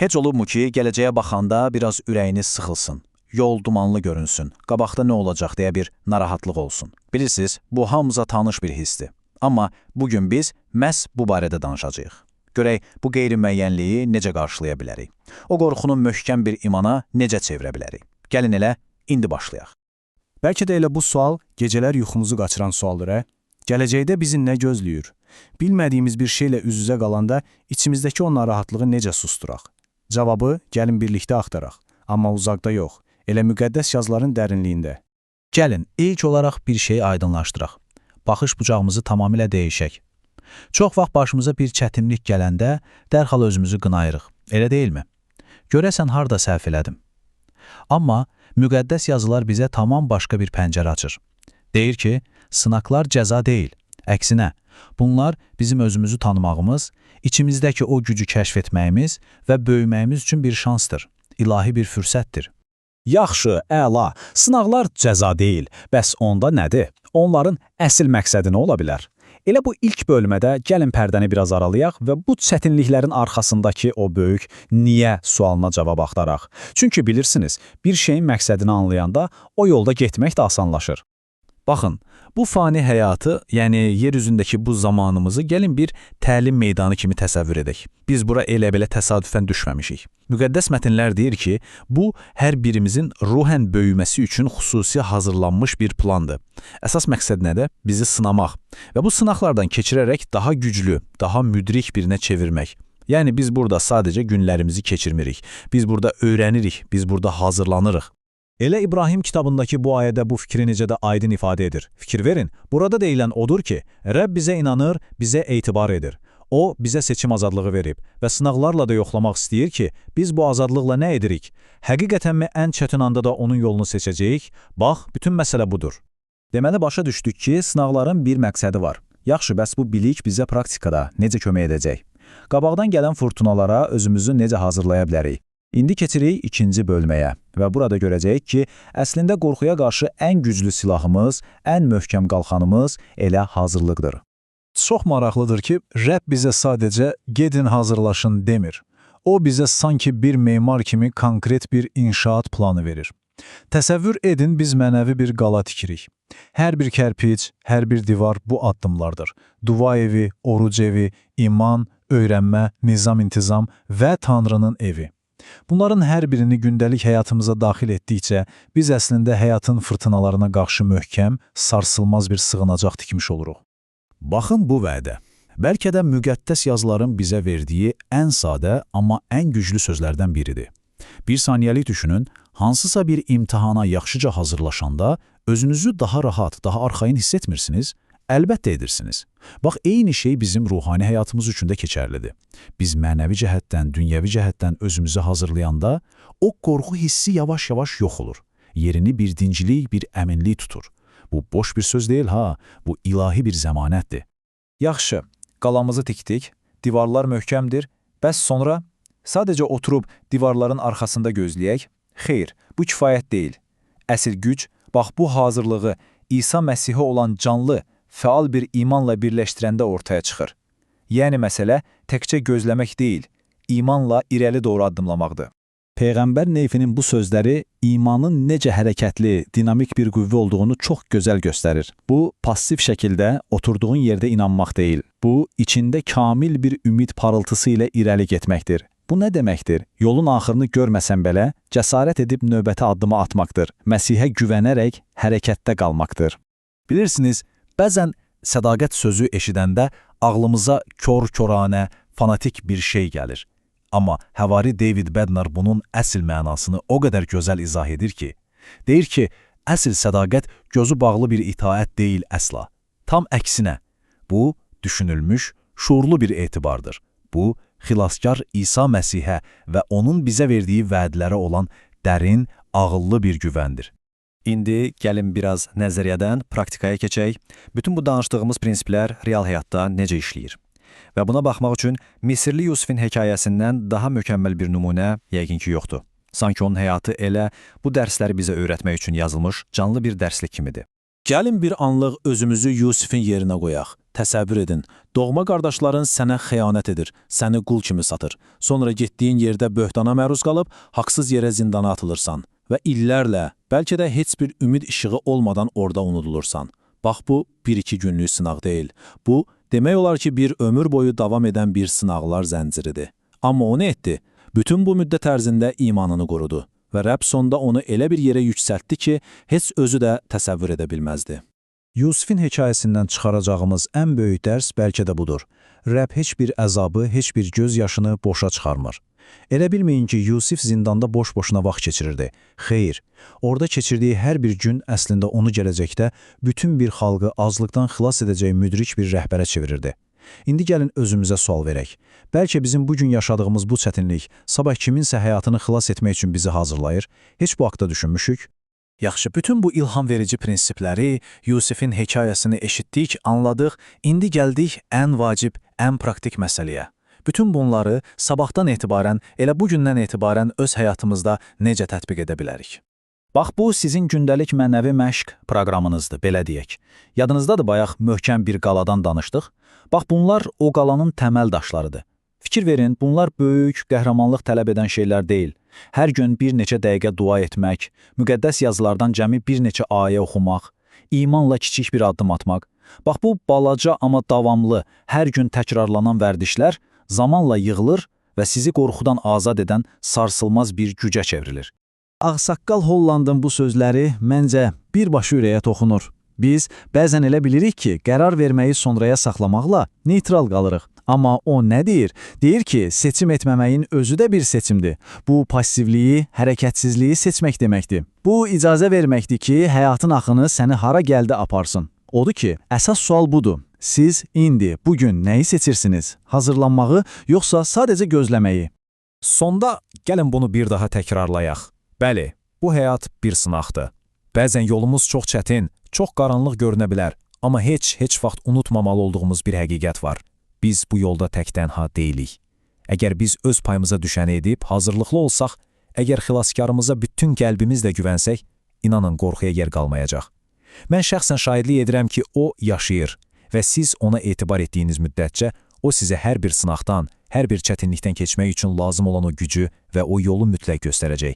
Heç olubmu ki, gələcəyə baxanda biraz ürəyiniz sıxılsın, yol dumanlı görünsün, qabaqda nə olacaq deyə bir narahatlıq olsun. Bilirsiniz, bu hamımıza tanış bir hissdir. Amma bugün biz məhz bu barədə danışacağıq. Görək, bu qeyri-müəyyənliyi necə qarşılaya bilərik? O qorxunu möhkəm bir imana necə çevirə bilərik? Gəlin elə, indi başlayaq. Bəlkə də elə bu sual gecələr yuxumuzu qaçıran sualdır, Gələcəkdə bizi nə gözləyir? Bilmədiyimiz bir şeylə üz-üzə qalanda içimizdəki o narahatlığı necə susturaq? Cavabı gəlin birlikdə axtaraq, amma uzaqda yox, elə müqəddəs yazıların dərinliyində. Gəlin, ilk olaraq bir şeyi aydınlaşdıraq. Baxış bucağımızı tamamilə dəyişək. Çox vaxt başımıza bir çətinlik gələndə dərhal özümüzü qınayırıq, elə deyilmi? Görəsən harda səhv elədim? Amma müqəddəs yazılar bizə tamam başqa bir pəncərə açır. Deyir ki, sınaqlar cəza deyil, əksinə, bunlar bizim özümüzü tanımağımız, içimizdəki o gücü kəşf etməyimiz və böyüməyimiz üçün bir şansdır, ilahi bir fürsətdir. Yaxşı, əla, sınaqlar cəza deyil, bəs onda nədir? Onların əsl məqsədi nə ola bilər? Elə bu ilk bölmədə gəlin pərdəni biraz aralayaq və bu çətinliklərin arxasındakı o böyük niyə sualına cavab axtaraq. Çünki bilirsiniz, bir şeyin məqsədini anlayanda o yolda getmək də asanlaşır. Baxın, bu fani həyatı, yəni yer üzündəki bu zamanımızı gəlin bir təlim meydanı kimi təsəvvür edək. Biz bura elə-belə təsadüfən düşməmişik. Müqəddəs mətnlər deyir ki, bu hər birimizin ruhən böyüməsi üçün xüsusi hazırlanmış bir plandır. Əsas məqsəd nədir? Bizi sınamaq və bu sınaqlardan keçirərək daha güclü, daha müdrik birinə çevirmək. Yəni biz burada sadəcə günlərimizi keçirmirik, biz burada öyrənirik, biz burada hazırlanırıq. Elə İbrahim kitabındakı bu ayədə bu fikri necə də aydın ifadə edir. Fikir verin, burada deyilən odur ki, Rəbb bizə inanır, bizə etibar edir. O, bizə seçim azadlığı verib və sınaqlarla da yoxlamaq istəyir ki, biz bu azadlıqla nə edirik? Həqiqətənmi ən çətin anda da onun yolunu seçəcəyik? Bax, bütün məsələ budur. Deməli, başa düşdük ki, sınaqların bir məqsədi var. Yaxşı, bəs bu bilik bizə praktikada necə kömək edəcək? Qabaqdan gələn fırtınalara özümüzü necə hazırlaya bilərik? İndi keçirik ikinci bölməyə və burada görəcəyik ki, əslində qorxuya qarşı ən güclü silahımız, ən möhkəm qalxanımız elə hazırlıqdır. Çox maraqlıdır ki, Rəbb bizə sadəcə gedin hazırlaşın demir. O bizə sanki bir memar kimi konkret bir inşaat planı verir. Təsəvvür edin, biz mənəvi bir qala tikirik. Hər bir kərpic, hər bir divar bu addımlardır. Dua evi, oruc evi, iman, öyrənmə, nizam-intizam və Tanrının evi. Bunların hər birini gündəlik həyatımıza daxil etdikcə, biz əslində həyatın fırtınalarına qarşı möhkəm, sarsılmaz bir sığınacaq tikmiş oluruq. Baxın bu vədə. Bəlkə də müqəddəs yazıların bizə verdiyi ən sadə, amma ən güclü sözlərdən biridir. Bir saniyəlik düşünün, hansısa bir imtihana yaxşıca hazırlaşanda özünüzü daha rahat, daha arxayın hiss etmirsiniz? Əlbəttə edirsiniz. Bax, eyni şey bizim ruhani həyatımız üçün də keçərlidir. Biz mənəvi cəhətdən, dünyəvi cəhətdən özümüzü hazırlayanda, o qorxu hissi yavaş-yavaş yox olur. Yerini bir dincilik, bir əminlik tutur. Bu boş bir söz deyil, bu ilahi bir zəmanətdir. Yaxşı, qalamızı tikdik, divarlar möhkəmdir, bəs sonra sadəcə oturub divarların arxasında gözləyək? Xeyr, bu kifayət deyil. Əsl güc, bax bu hazırlığı İsa Məsihə olan canlı, fəal bir imanla birləşdirəndə ortaya çıxır. Yəni məsələ təkcə gözləmək deyil, imanla irəli doğru addımlamaqdır. Peyğəmbər Neyfinin bu sözləri imanın necə hərəkətli, dinamik bir qüvvə olduğunu çox gözəl göstərir. Bu, passiv şəkildə oturduğun yerdə inanmaq deyil. Bu, içində kamil bir ümid parıltısı ilə irəli getməkdir. Bu nə deməkdir? Yolun axırını görməsən belə, cəsarət edib növbəti addımı atmaqdır. Məsihə güvənərək hərəkətdə qalmaqdır. Bilirsiniz, bəzən sədaqət sözü eşidəndə ağlımıza kör-köranə, fanatik bir şey gəlir. Amma həvari David Bednar bunun əsl mənasını o qədər gözəl izah edir ki, deyir ki, əsl sədaqət gözü bağlı bir itaət deyil əsla. Tam əksinə, bu, düşünülmüş, şuurlu bir etibardır. Bu, xilaskar İsa Məsihə və onun bizə verdiyi vədlərə olan dərin, ağıllı bir güvəndir. İndi gəlin biraz nəzəriyyədən praktikaya keçək. Bütün bu danışdığımız prinsiplər real həyatda necə işləyir? Və buna baxmaq üçün Misirli Yusifin hekayəsindən daha mükəmməl bir nümunə yəqin ki yoxdur. Sanki onun həyatı elə bu dərsləri bizə öyrətmək üçün yazılmış canlı bir dərslik kimidir. Gəlin bir anlıq özümüzü Yusifin yerinə qoyaq. Təsəvvür edin, doğma qardaşların sənə xəyanət edir, səni qul kimi satır. Sonra getdiyin yerdə böhtana məruz qalıb, haqsız yerə zindana atılırsan və illərlə, bəlkə də heç bir ümid işığı olmadan orada unudulursan. Bax, bu 1-2 günlük sınaq deyil. Bu, demək olar ki, bir ömür boyu davam edən bir sınaqlar zənciridir. Amma o nə etdi? Bütün bu müddət ərzində imanını qorudu və Rəbb sonda onu elə bir yerə yüksəltdi ki, heç özü də təsəvvür edə bilməzdi. Yusifin hekayəsindən çıxaracağımız ən böyük dərs bəlkə də budur. Rəbb heç bir əzabı, heç bir göz yaşını boşa çıxarmır. Elə bilməyin ki, Yusif zindanda boş-boşuna vaxt keçirirdi. Xeyr, orada keçirdiyi hər bir gün əslində onu gələcəkdə bütün bir xalqı azlıqdan xilas edəcək müdrik bir rəhbərə çevirirdi. İndi gəlin özümüzə sual verək. Bəlkə bizim bugün yaşadığımız bu çətinlik sabah kiminsə həyatını xilas etmək üçün bizi hazırlayır. Heç bu haqda düşünmüşük? Yaxşı, bütün bu ilham verici prinsipləri, Yusifin hekayəsini eşitdik, anladıq, indi gəldik ən vacib, ən praktik məsələyə. Bütün bunları sabahdan etibarən, elə bugündən etibarən öz həyatımızda necə tətbiq edə bilərik? Bax, bu sizin gündəlik mənəvi məşq proqramınızdır, belə deyək. Yadınızdadır, bayaq möhkəm bir qaladan danışdıq. Bax, bunlar o qalanın təməl daşlarıdır. Fikir verin, bunlar böyük, qəhrəmanlıq tələb edən şeylər deyil. Hər gün bir neçə dəqiqə dua etmək, müqəddəs yazılardan cəmi bir neçə ayə oxumaq, imanla kiçik bir addım atmaq. Bax, bu balaca, amma davamlı, hər gün təkrarlanan vərdişlər zamanla yığılır və sizi qorxudan azad edən sarsılmaz bir gücə çevrilir. Ağsaqqal Hollandın bu sözləri məncə birbaşa ürəyə toxunur. Biz bəzən elə bilirik ki, qərar verməyi sonraya saxlamaqla neytral qalırıq. Amma o nə deyir? Deyir ki, seçim etməməyin özü də bir seçimdir. Bu passivliyi, hərəkətsizliyi seçmək deməkdir. Bu icazə verməkdir ki, həyatın axını səni hara gəldi aparsın. Odur ki, əsas sual budur. Siz indi, bugün nəyi seçirsiniz? Hazırlanmağı, yoxsa sadəcə gözləməyi? Sonda gəlin bunu bir daha təkrarlayaq. Bəli, bu həyat bir sınaqdır. Bəzən yolumuz çox çətin, çox qaranlıq görünə bilər, amma heç vaxt unutmamalı olduğumuz bir həqiqət var. Biz bu yolda tək-tənha deyilik. Əgər biz öz payımıza düşəni edib, hazırlıqlı olsaq, əgər xilaskarımıza bütün qəlbimizlə güvənsək, inanın qorxuya yer qalmayacaq. Mən şəxsən şahidlik edirəm ki, o yaşayır və siz ona etibar etdiyiniz müddətcə, o sizə hər bir sınaqdan, hər bir çətinlikdən keçmək üçün lazım olan o gücü və o yolu mütləq göstərəcək.